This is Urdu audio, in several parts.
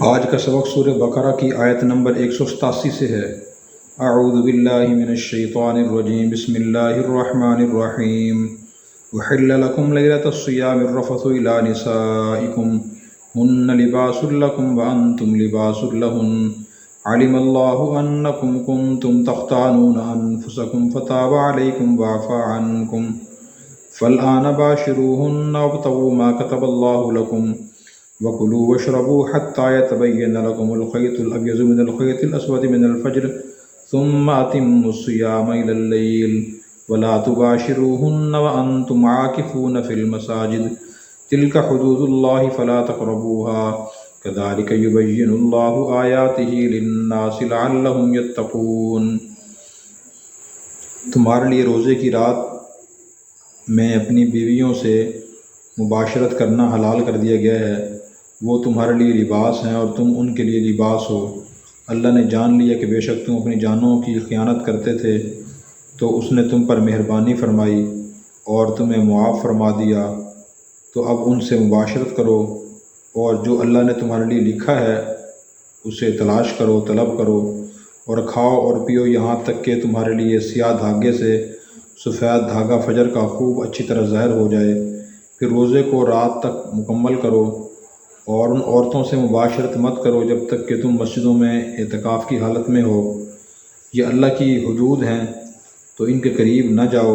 آج کا سبق سورہ بقرہ کی آیت نمبر 187 سے ہے۔ اعوذ باللہ من الشیطان الرجیم، بسم اللہ الرحمن الرحیم۔ وحل لکم لیلۃ الصیام الرفث الی نسائکم ہن لباس لکم وانتم لباس لہن، علم اللہ انکم کنتم تختانون انفسکم فتاب علیکم وعفی عنکم فالآن باشروہن وابتغوا ما کتب اللہ لکم وَكُلُوا وَاشْرَبُوا حَتَّى يَتَبَيَّنَ لَكُمُ الْخَيْطُ الْأَبْيَضُ مِنَ الْخَيْطِ الْأَسْوَدِ مِنَ الْفَجْرِ ثُمَّ أَتِمُّوا الصِّيَامَ إِلَى اللَّيْلِ وَلَا تُبَاشِرُوهُنَّ وَأَنْتُمْ عَاكِفُونَ فِي الْمَسَاجِدِ تِلْكَ حُدُودُ اللَّهِ فَلَا تَقْرَبُوهَا كَذَلِكَ يُبَيِّنُ اللَّهُ آيَاتِهِ لِلنَّاسِ لَعَلَّهُمْ يَتَّقُونَ۔ تمہارے لیے روزے کی رات میں اپنی بیویوں سے مباشرت کرنا حلال کر دیا گیا ہے۔ وہ تمہارے لیے لباس ہیں اور تم ان کے لیے لباس ہو۔ اللہ نے جان لیا کہ بے شک تم اپنی جانوں کی خیانت کرتے تھے، تو اس نے تم پر مہربانی فرمائی اور تمہیں معاف فرما دیا، تو اب ان سے مباشرت کرو، اور جو اللہ نے تمہارے لیے لکھا ہے اسے تلاش کرو، طلب کرو، اور کھاؤ اور پیو یہاں تک کہ تمہارے لیے سیاہ دھاگے سے سفید دھاگا فجر کا خوب اچھی طرح ظاہر ہو جائے، پھر روزے کو رات تک مکمل کرو، اور ان عورتوں سے مباشرت مت کرو جب تک کہ تم مسجدوں میں اعتکاف کی حالت میں ہو۔ یہ اللہ کی حدود ہیں، تو ان کے قریب نہ جاؤ۔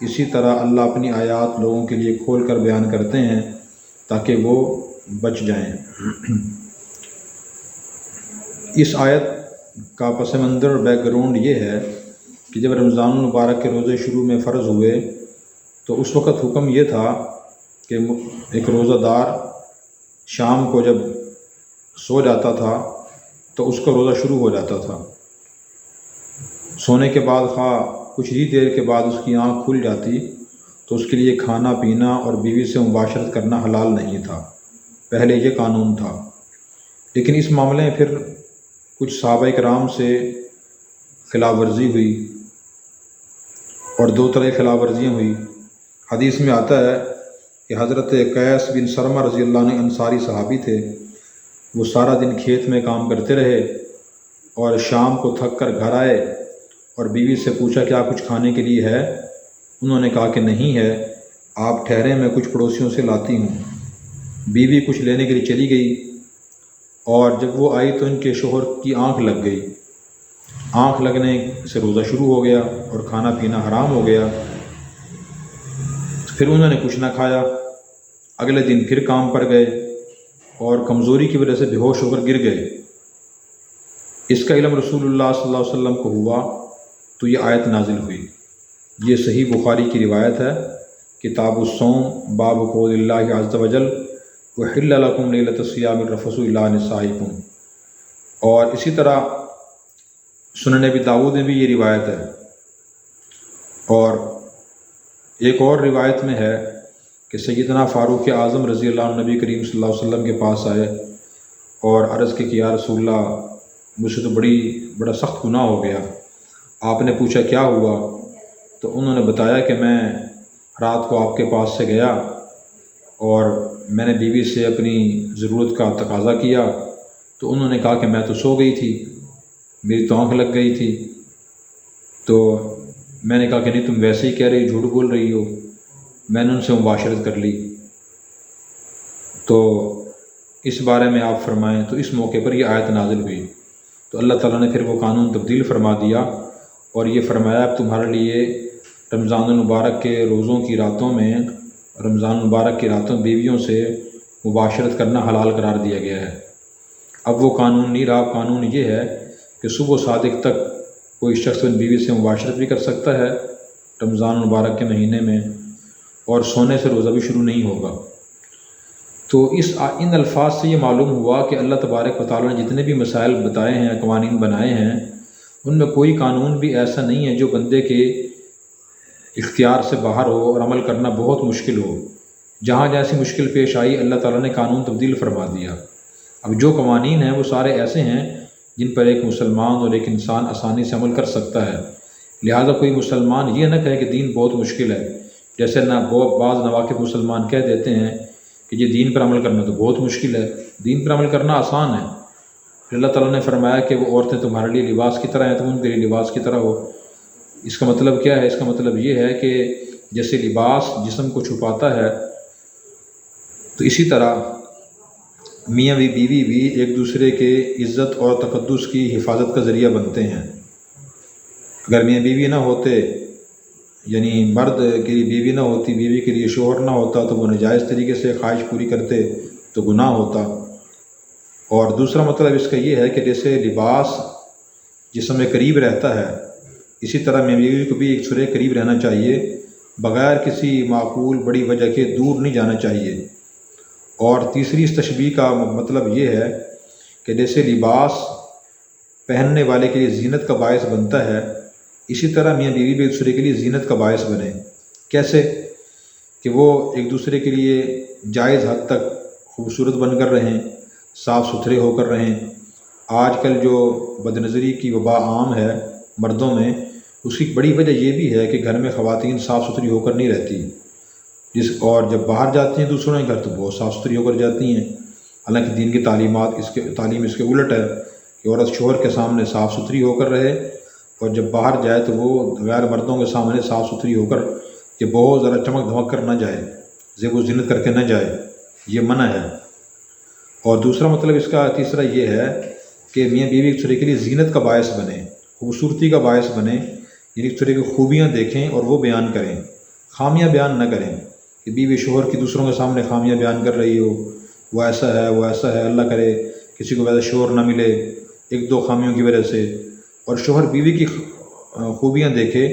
اسی طرح اللہ اپنی آیات لوگوں کے لیے کھول کر بیان کرتے ہیں تاکہ وہ بچ جائیں۔ اس آیت کا پس منظر اور بیک گراؤنڈ یہ ہے کہ جب رمضان المبارک کے روزے شروع میں فرض ہوئے تو اس وقت حکم یہ تھا کہ ایک روزہ دار شام کو جب سو جاتا تھا تو اس کا روزہ شروع ہو جاتا تھا۔ سونے کے بعد خواہ کچھ ہی دیر کے بعد اس کی آنکھ کھل جاتی تو اس کے لیے کھانا پینا اور بیوی سے مباشرت کرنا حلال نہیں تھا۔ پہلے یہ قانون تھا، لیکن اس معاملے میں پھر کچھ صحابہ کرام سے خلاف ورزی ہوئی، اور دو طرح خلاف ورزیاں ہوئی۔ حدیث میں آتا ہے کہ حضرت قیس بن سرمہ رضی اللہ عنہ انصاری صحابی تھے۔ وہ سارا دن کھیت میں کام کرتے رہے اور شام کو تھک کر گھر آئے اور بیوی سے پوچھا کیا کچھ کھانے کے لیے ہے؟ انہوں نے کہا کہ نہیں ہے، آپ ٹھہریں میں کچھ پڑوسیوں سے لاتی ہوں۔ بیوی کچھ لینے کے لیے چلی گئی، اور جب وہ آئی تو ان کے شوہر کی آنکھ لگ گئی۔ آنکھ لگنے سے روزہ شروع ہو گیا اور کھانا پینا حرام ہو گیا۔ پھر انہوں نے کچھ نہ کھایا۔ اگلے دن پھر کام پر گئے اور کمزوری کی وجہ سے بے ہوش ہو کر گر گئے۔ اس کا علم رسول اللہ صلی اللہ علیہ وسلم کو ہوا تو یہ آیت نازل ہوئی۔ یہ صحیح بخاری کی روایت ہے، کتاب الصوم، باب قول اللہ عز وجل وحل لکم لیلۃ الصیام الرفث الی نسائکم۔ اور اسی طرح سنن ابی داؤد میں بھی یہ روایت ہے، اور ایک اور روایت میں ہے کہ سیدنا فاروق اعظم رضی اللہ عنہ نبی کریم صلی اللہ علیہ وسلم کے پاس آئے اور عرض کی کہ یا رسول اللہ، مجھ سے تو بڑا سخت گناہ ہو گیا۔ آپ نے پوچھا کیا ہوا؟ تو انہوں نے بتایا کہ میں رات کو آپ کے پاس سے گیا اور میں نے بیوی سے اپنی ضرورت کا تقاضا کیا، تو انہوں نے کہا کہ میں تو سو گئی تھی، میری تو آنکھ لگ گئی تھی۔ تو میں نے کہا کہ نہیں، تم ویسے ہی کہہ رہی، جھوٹ بول رہی ہو، میں نے ان سے مباشرت کر لی۔ تو اس بارے میں آپ فرمائیں۔ تو اس موقع پر یہ آیت نازل ہوئی، تو اللہ تعالیٰ نے پھر وہ قانون تبدیل فرما دیا اور یہ فرمایا اب تمہارے لیے رمضان المبارک کے روزوں کی راتوں میں، رمضان المبارک کی راتوں بیویوں سے مباشرت کرنا حلال قرار دیا گیا ہے۔ اب وہ قانون نہیں رہا۔ قانون یہ ہے کہ صبح صادق تک کوئی شخص ان بیوی سے مباشرت بھی کر سکتا ہے رمضان المبارک کے مہینے میں، اور سونے سے روزہ بھی شروع نہیں ہوگا۔ تو ان الفاظ سے یہ معلوم ہوا کہ اللہ تبارک و تعالیٰ نے جتنے بھی مسائل بتائے ہیں، قوانین بنائے ہیں، ان میں کوئی قانون بھی ایسا نہیں ہے جو بندے کے اختیار سے باہر ہو اور عمل کرنا بہت مشکل ہو۔ جہاں جیسی مشکل پیش آئی اللہ تعالیٰ نے قانون تبدیل فرما دیا۔ اب جو قوانین ہیں وہ سارے ایسے ہیں جن پر ایک مسلمان اور ایک انسان آسانی سے عمل کر سکتا ہے۔ لہذا کوئی مسلمان یہ نہ کہے کہ دین بہت مشکل ہے، جیسے بعض نواقب مسلمان کہہ دیتے ہیں کہ یہ دین پر عمل کرنا تو بہت مشکل ہے، دین پر عمل کرنا آسان ہے۔ پھر اللہ تعالیٰ نے فرمایا کہ وہ عورتیں تمہارے لیے لباس کی طرح ہیں، تم ان کے لیے لباس کی طرح ہو۔ اس کا مطلب کیا ہے؟ اس کا مطلب یہ ہے کہ جیسے لباس جسم کو چھپاتا ہے، تو اسی طرح میاں بیوی بھی ایک دوسرے کے عزت اور تقدس کی حفاظت کا ذریعہ بنتے ہیں۔ اگر میاں بیوی نہ ہوتے، یعنی مرد کے لیے بیوی نہ ہوتی، بیوی کے لیے شوہر نہ ہوتا، تو وہ ناجائز طریقے سے خواہش پوری کرتے تو گناہ ہوتا۔ اور دوسرا مطلب اس کا یہ ہے کہ جیسے لباس جسم میں قریب رہتا ہے، اسی طرح میاں بیوی کو بھی ایک دوسرے کے قریب رہنا چاہیے، بغیر کسی معقول بڑی وجہ کے دور نہیں جانا چاہیے۔ اور تیسری اس تشبیہ کا مطلب یہ ہے کہ جیسے لباس پہننے والے کے لیے زینت کا باعث بنتا ہے، اسی طرح میاں بیوی بھی ایک دوسرے کے لیے زینت کا باعث بنے۔ کیسے؟ کہ وہ ایک دوسرے کے لیے جائز حد تک خوبصورت بن کر رہیں، صاف ستھرے ہو کر رہیں۔ آج کل جو بد نظری کی وبا عام ہے مردوں میں، اس کی بڑی وجہ یہ بھی ہے کہ گھر میں خواتین صاف ستھری ہو کر نہیں رہتی، اور جب باہر جاتی ہیں دوسروں کے گھر تو بہت صاف ستھری ہو کر جاتی ہیں۔ حالانکہ دین کی تعلیم اس کے الٹ ہے کہ عورت شوہر کے سامنے صاف ستھری ہو کر رہے، اور جب باہر جائے تو وہ غیر مردوں کے سامنے صاف ستھری ہو کر کہ بہت ذرا چمک دھمک کر نہ جائے، زیب و زینت کر کے نہ جائے، یہ منع ہے۔ اور دوسرا مطلب اس کا تیسرا یہ ہے کہ میاں بیوی ایک دوسرے کے لیے زینت کا باعث بنے، خوبصورتی کا باعث بنے، یعنی ایک دوسرے کی خوبیاں دیکھیں اور وہ بیان کریں، خامیاں بیان نہ کریں کہ بیوی شوہر کی دوسروں کے سامنے خامیاں بیان کر رہی ہو، وہ ایسا ہے وہ ایسا ہے، اللہ کرے کسی کو ویسا شوہر نہ ملے ایک دو خامیوں کی وجہ سے، اور شوہر بیوی کی خوبیاں دیکھے،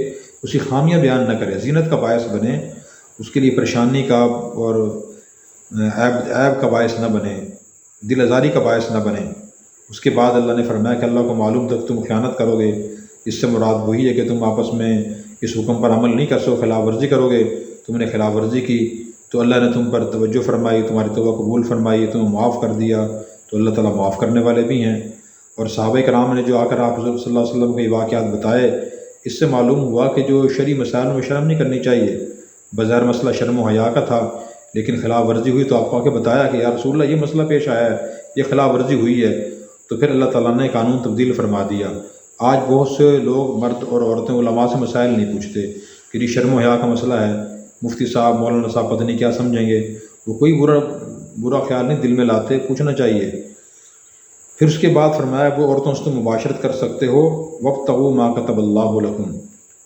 اس کی خامیاں بیان نہ کرے، زینت کا باعث بنے، اس کے لیے پریشانی کا اور عیب کا باعث نہ بنے، دل آزاری کا باعث نہ بنے۔ اس کے بعد اللہ نے فرمایا کہ اللہ کو معلوم تک تم خیانت کرو گے، اس سے مراد وہی ہے کہ تم آپس میں اس حکم پر عمل نہیں کر سکو، خلاف ورزی کرو گے، تم نے خلاف ورزی کی تو اللہ نے تم پر توجہ فرمائی، تمہاری توبہ قبول فرمائی، تمہیں معاف کر دیا، تو اللہ تعالیٰ معاف کرنے والے بھی ہیں۔ اور صحابہ کرام نے جو آ کر آپ صلی اللہ علیہ وسلم کے واقعات بتائے، اس سے معلوم ہوا کہ جو شرعی مسائل میں شرم نہیں کرنی چاہیے، بظاہر مسئلہ شرم و حیا کا تھا، لیکن خلاف ورزی ہوئی تو آپ کو آ کے بتایا کہ یا رسول اللہ یہ مسئلہ پیش آیا ہے، یہ خلاف ورزی ہوئی ہے، تو پھر اللہ تعالیٰ نے قانون تبدیل فرما دیا۔ آج بہت سے لوگ مرد اور عورتیں علماء سے مسائل نہیں پوچھتے کہ یہ شرم و حیا کا مسئلہ ہے، مفتی صاحب مولانا صاحب پتہ نہیں کیا سمجھیں گے، وہ کوئی برا خیال نہیں دل میں لاتے، پوچھنا چاہیے۔ پھر اس کے بعد فرمایا وہ عورتوں سے تم مباشرت کر سکتے ہو، وابتغوا ما کتب اللہ لکم۔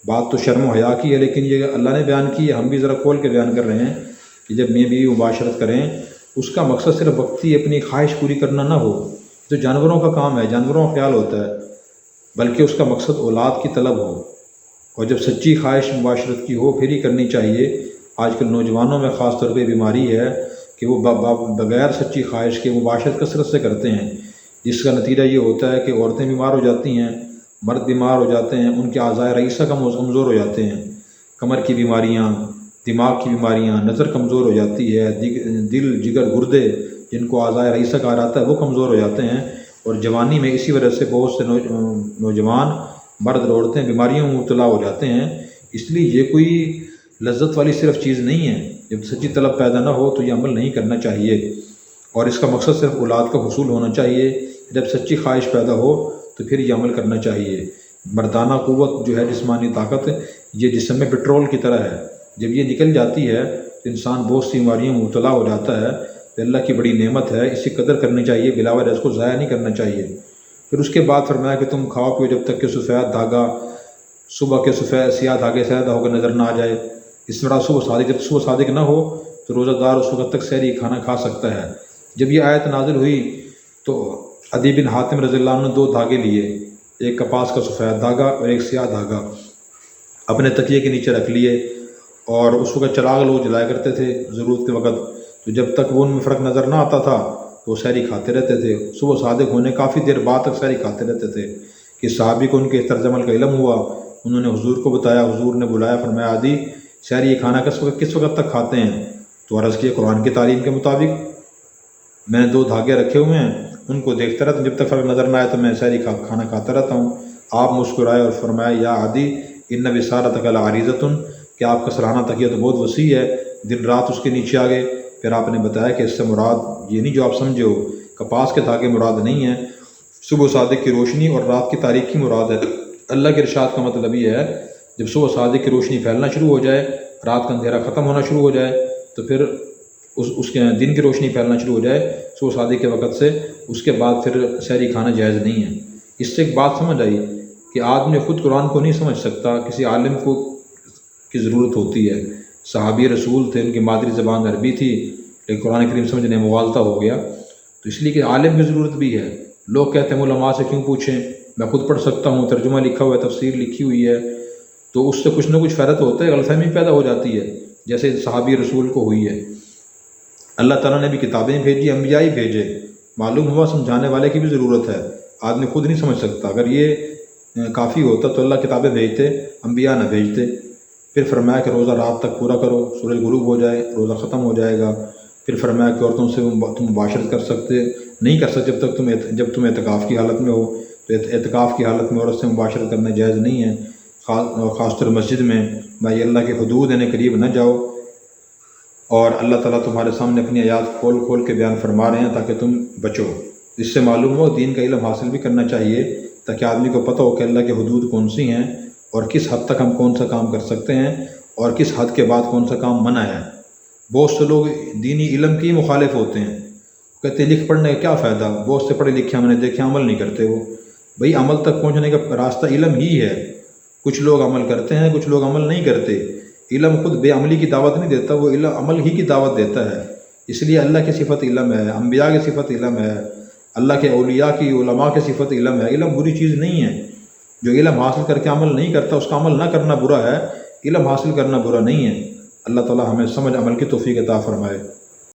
بات تو شرم و حیا کی ہے، لیکن یہ اللہ نے بیان کی ہے، ہم بھی ذرا کھول کے بیان کر رہے ہیں کہ جب میاں بیوی مباشرت کریں، اس کا مقصد صرف وقتی اپنی خواہش پوری کرنا نہ ہو، جو جانوروں کا کام ہے، جانوروں کا خیال ہوتا ہے، بلکہ اس کا مقصد اولاد کی طلب ہو، اور جب سچی خواہش مباشرت کی ہو پھر ہی کرنی چاہیے۔ آج کل نوجوانوں میں خاص طور پہ بیماری ہے کہ وہ بغیر سچی خواہش کے مباشرت کثرت سے کرتے ہیں، جس کا نتیجہ یہ ہوتا ہے کہ عورتیں بیمار ہو جاتی ہیں، مرد بیمار ہو جاتے ہیں، ان کے اعضاء رئیسہ کمزور ہو جاتے ہیں، کمر کی بیماریاں، دماغ کی بیماریاں، نظر کمزور ہو جاتی ہے، دل جگر گردے جن کو اعضاء رئیسہ کہا جاتا ہے وہ کمزور ہو جاتے ہیں، اور جوانی میں اسی وجہ سے بہت سے نوجوان مرد اور عورتیں بیماریوں میں مبتلا ہو جاتے ہیں۔ اس لیے یہ کوئی لذت والی صرف چیز نہیں ہے، جب سچی طلب پیدا نہ ہو تو یہ عمل نہیں کرنا چاہیے، اور اس کا مقصد صرف اولاد کا حصول ہونا چاہیے۔ جب سچی خواہش پیدا ہو تو پھر یہ عمل کرنا چاہیے۔ مردانہ قوت جو ہے، جسمانی طاقت، یہ جسم میں پٹرول کی طرح ہے، جب یہ نکل جاتی ہے تو انسان بہت سی بیماریوں میں مبتلا ہو جاتا ہے۔ تو اللہ کی بڑی نعمت ہے، اس کی قدر کرنی چاہیے، بلا وجہ اس کو ضائع نہیں کرنا چاہیے۔ پھر اس کے بعد فرمایا کہ تم کھاؤ پیو جب تک کہ سفید دھاگا صبح کے سیاہ دھاگے سے زیادہ ہو کر نظر نہ آ جائے۔ اس طرح جب صبح صادق نہ ہو تو روزہ دار اس وقت تک سحری کھانا کھا سکتا ہے۔ جب یہ آیت نازل ہوئی تو عدی بن حاتم رضی اللہ عنہ نے 2 دھاگے لیے، ایک کپاس کا سفید دھاگا اور ایک سیاہ دھاگا، اپنے تکیے کے نیچے رکھ لیے، اور اس وقت چراغ لوگ جلایا کرتے تھے ضرورت کے وقت، تو جب تک وہ ان میں فرق نظر نہ آتا تھا تو وہ سحری کھاتے رہتے تھے۔ صبح صادق ہونے کافی دیر بعد تک سحری کھاتے رہتے تھے کہ صحابی کو ان کے طرز عمل کا علم ہوا، انہوں نے حضور کو بتایا، حضور نے بلایا، فرمایا عدی سحری یہ کھانا کس وقت تک کھاتے ہیں؟ تو عرض کیا قرآن کی تعلیم کے مطابق میں نے 2 دھاگے رکھے ہوئے ہیں، ان کو دیکھتا رہتا ہوں، جب تک فرق نظر نہ آئے تو میں سحری کھانا کھاتا رہتا ہوں۔ آپ مسکرائے اور فرمایا یا عدی ان وصالتک لعریضۃ، کہ آپ کا سرانہ تکیہ تو بہت وسیع ہے، دن رات اس کے نیچے آ گئے۔ پھر آپ نے بتایا کہ اس سے مراد یہ نہیں جو آپ سمجھے ہو، کپاس کے دھاگے مراد نہیں ہیں، صبح صادق کی روشنی اور رات کی تاریکی مراد ہے۔ اللہ کے ارشاد کا مطلب یہ ہے جب صبح صادق کی روشنی پھیلنا شروع ہو جائے، رات کا اندھیرا ختم ہونا شروع ہو جائے، تو پھر اس کے دن کی روشنی پھیلنا شروع ہو جائے صبح صادق کے وقت سے، اس کے بعد پھر سحری کھانا جائز نہیں ہے۔ اس سے ایک بات سمجھ آئی کہ آدمی خود قرآن کو نہیں سمجھ سکتا، کسی عالم کو کی ضرورت ہوتی ہے۔ صحابی رسول تھے، ان کی مادری زبان عربی تھی، لیکن قرآن کریم سمجھنے میں مغالطہ ہو گیا، تو اس لیے کہ عالم کی ضرورت بھی ہے۔ لوگ کہتے ہیں علماء سے کیوں پوچھیں، میں خود پڑھ سکتا ہوں، ترجمہ لکھا ہوا ہے، تفسیر لکھی ہوئی ہے، تو اس سے کچھ نہ کچھ فائدہ ہوتا ہے، غلط فہمی پیدا ہو جاتی ہے، جیسے صحابی رسول کو ہوئی ہے۔ اللہ تعالیٰ نے بھی کتابیں بھیجی، انبیاء ہی بھیجے، معلوم ہوا سمجھانے والے کی بھی ضرورت ہے، آدمی خود نہیں سمجھ سکتا۔ اگر یہ کافی ہوتا تو اللہ کتابیں بھیجتے، انبیاء نہ بھیجتے۔ پھر فرمایا کہ روزہ رات تک پورا کرو، سورج غروب ہو جائے روزہ ختم ہو جائے گا۔ پھر فرمایا کہ عورتوں سے تم مباشرت نہیں کر سکتے جب تم اعتکاف کی حالت میں ہو، تو اعتکاف کی حالت میں عورت سے مباشرت کرنا جائز نہیں ہے، خاص طور مسجد میں۔ بھائی اللہ کے حدود یعنی قریب نہ جاؤ، اور اللہ تعالیٰ تمہارے سامنے اپنی آیات کھول کھول کے بیان فرما رہے ہیں تاکہ تم بچو۔ اس سے معلوم ہو دین کا علم حاصل بھی کرنا چاہیے تاکہ آدمی کو پتہ ہو کہ اللہ کے حدود کون سی ہیں اور کس حد تک ہم کون سا کام کر سکتے ہیں اور کس حد کے بعد کون سا کام منع ہے۔ بہت سے لوگ دینی علم کی مخالف ہوتے ہیں، کہتے ہیں لکھ پڑھنے کا کیا فائدہ، بہت سے پڑھے لکھے ہم نے دیکھے عمل نہیں کرتے۔ وہ بھئی عمل تک پہنچنے کا راستہ علم ہی ہے، کچھ لوگ عمل کرتے ہیں، کچھ لوگ عمل نہیں کرتے۔ علم خود بے عملی کی دعوت نہیں دیتا، وہ علم عمل ہی کی دعوت دیتا ہے۔ اس لیے اللہ کی صفت علم ہے، انبیاء کی صفت علم ہے، اللہ کے اولیاء کی علماء کی صفت علم ہے۔ علم بری چیز نہیں ہے، جو علم حاصل کر کے عمل نہیں کرتا اس کا عمل نہ کرنا برا ہے، علم حاصل کرنا برا نہیں ہے۔ اللہ تعالی ہمیں سمجھ عمل کی توفیق عطا فرمائے۔